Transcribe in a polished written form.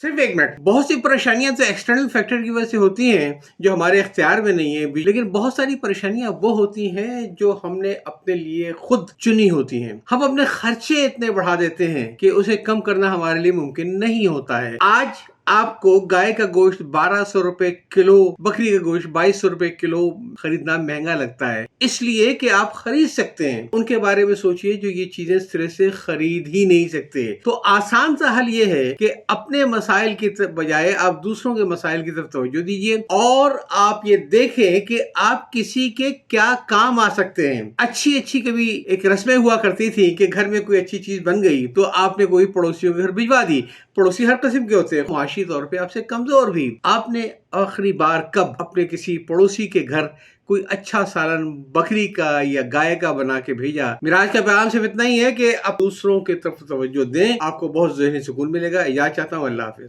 सिर्फ 1 मिनट। बहुत सी परेशानियां तो एक्सटर्नल फैक्टर की वजह से होती हैं जो हमारे इख्तियार में नहीं है, लेकिन बहुत सारी परेशानियां वो होती हैं जो हमने अपने लिए खुद चुनी होती हैं। हम अपने खर्चे इतने बढ़ा देते हैं कि उसे कम करना हमारे लिए मुमकिन नहीं होता है। आज आपको गाय का गोश्त 1200 रुपए किलो, बकरी का गोश्त 2200 रुपए किलो खरीदना महंगा लगता है, इसलिए कि आप खरीद सकते हैं। उनके बारे में सोचिए जो ये चीजें सिरे से खरीद ही नहीं सकते। तो आसान सा हल ये है कि अपने मसाइल की बजाय आप दूसरों के मसाइल की तरफ तवज्जो दीजिए और आप ये देखें कि आप किसी के क्या काम आ सकते हैं। अच्छी अच्छी कभी एक रस्में हुआ करती थी कि घर में कोई अच्छी चीज बन गई तो आपने कोई पड़ोसियों के घर भिजवा दी। पड़ोसी हर किस्म के होते हैं, मुआशी तौर पे आपसे कमजोर भी। आपने आखिरी बार कब अपने किसी पड़ोसी के घर कोई अच्छा सालन बकरी का या गाय का बना के भेजा? मेरा आज का पैगाम सिर्फ इतना ही है कि आप दूसरों की तरफ तवज्जो दें, आपको बहुत ज़हनी सुकून मिलेगा। इजाज़त चाहता हूँ, अल्लाह हाफिज।